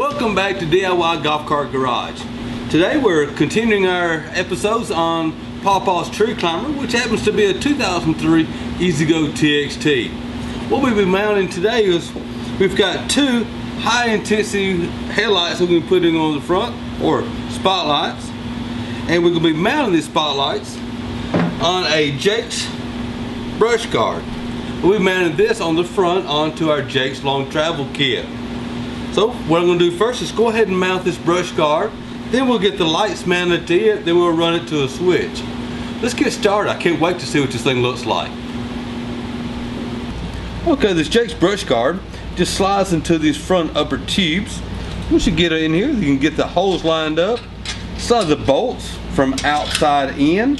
Welcome back to DIY Golf Cart Garage. Today we're continuing our episodes on Pawpaw's Tree Climber, which happens to be a 2003 EZGO TXT. What we'll be mounting today is we've got two high intensity headlights that we're going to be putting on the front, or spotlights, and we're going to be mounting these spotlights on a Jake's brush guard. We mounted this on the front onto our Jake's long travel kit. So what I'm going to do first is go ahead and mount this brush guard, then we'll get the lights mounted to it, then we'll run it to a switch. Let's get started. I can't wait to see what this thing looks like. Okay, this Jake's brush guard just slides into these front upper tubes. Once you get it in here, you can get the holes lined up, slide the bolts from outside in.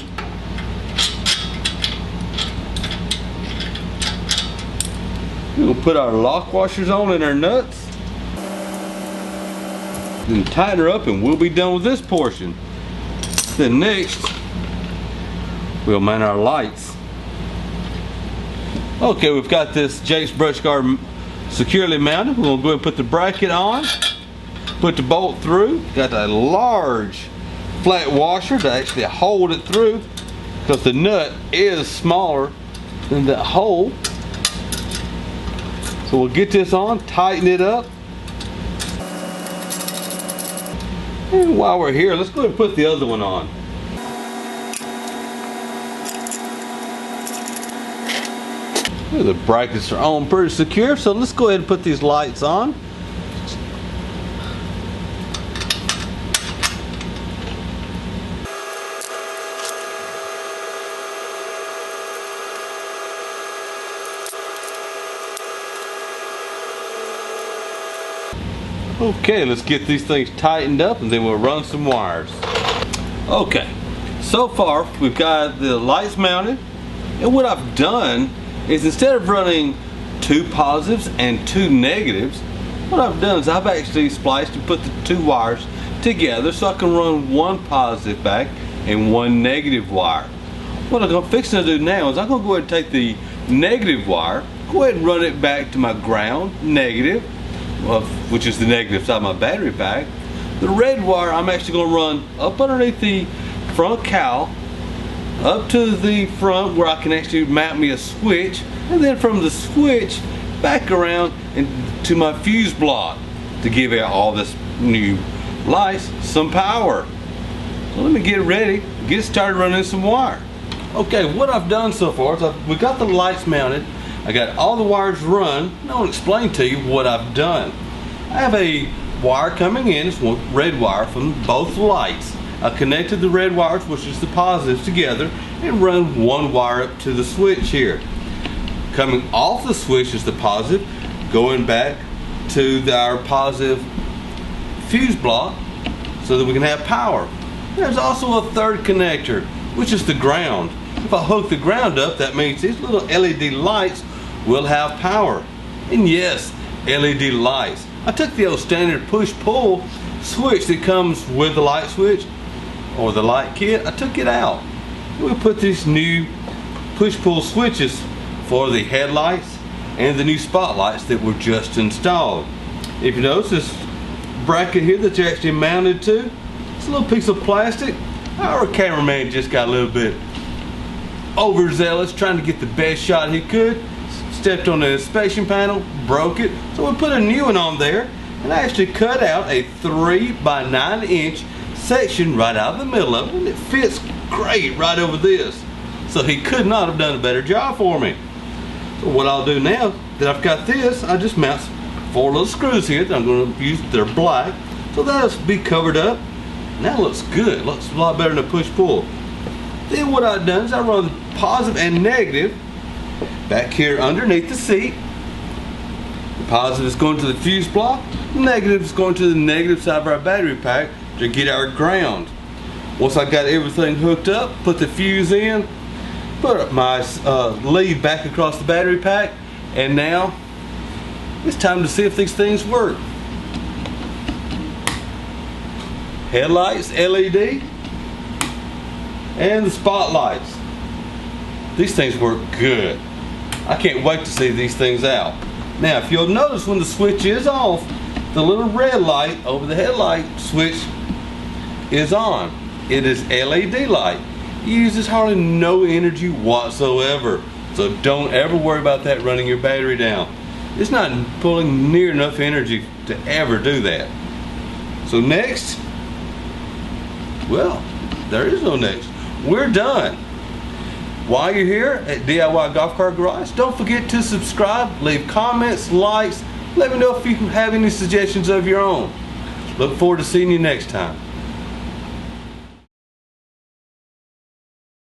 We'll put our lock washers on and our nuts. Then tighten her up and we'll be done with this portion. Then next, we'll mount our lights. Okay, we've got this Jake's brush guard securely mounted. We're going to go ahead and put the bracket on, put the bolt through. Got a large flat washer to actually hold it through because the nut is smaller than that hole. So we'll get this on, tighten it up. And while we're here, let's go ahead and put the other one on. The brackets are on pretty secure, so let's go ahead and put these lights on. Okay, let's get these things tightened up and then we'll run some wires. Okay, so far we've got the lights mounted, and what I've done is instead of running two positives and two negatives, what I've done is I've actually spliced and put the two wires together so I can run one positive back and one negative wire. What I'm fixing to do now is I'm going to go ahead and take the negative wire, go ahead and run it back to my ground negative, which is the negative side of my battery pack. The red wire I'm actually going to run up underneath the front cowl up to the front where I can actually mount me a switch, and then from the switch back around into my fuse block to give out all this new lights some power. So let me get ready, get started running some wire. Okay, what I've done so far is we got the lights mounted. I got all the wires run. Now I'll explain to you what I've done. I have a wire coming in, it's one red wire from both lights. I connected the red wires, which is the positives, together and run one wire up to the switch here. Coming off the switch is the positive, going back to our positive fuse block so that we can have power. There's also a third connector, which is the ground. If I hook the ground up, that means these little LED lights will have power. And yes, LED lights. I took the old standard push-pull switch that comes with the light switch or the light kit. I took it out. We put these new push-pull switches for the headlights and the new spotlights that were just installed. If you notice this bracket here that you're actually mounted to, it's a little piece of plastic. Our cameraman just got a little bit overzealous trying to get the best shot he could, stepped on the inspection panel, broke it, so we put a new one on there, and I actually cut out a 3 by 9 inch section right out of the middle of it, and it fits great right over this, so he could not have done a better job for me. So what I'll do now that I've got this, I just mount 4 little screws here that I'm going to use. They're black, so that'll be covered up. Now it looks good, looks a lot better than a push-pull. Then what I've done is I run positive and negative back here underneath the seat. The positive is going to the fuse block, the negative is going to the negative side of our battery pack to get our ground. Once I got everything hooked up, put the fuse in, put my lead back across the battery pack, and now it's time to see if these things work. Headlights, LED, and the spotlights. These things work good. I can't wait to see these things out. Now, if you'll notice when the switch is off, the little red light over the headlight switch is on. It is LED light. It uses hardly no energy whatsoever. So don't ever worry about that running your battery down. It's not pulling near enough energy to ever do that. So next, well, there is no next. We're done. While you're here at DIY Golf Cart Garage, don't forget to subscribe, leave comments, likes. Let me know if you have any suggestions of your own. Look forward to seeing you next time.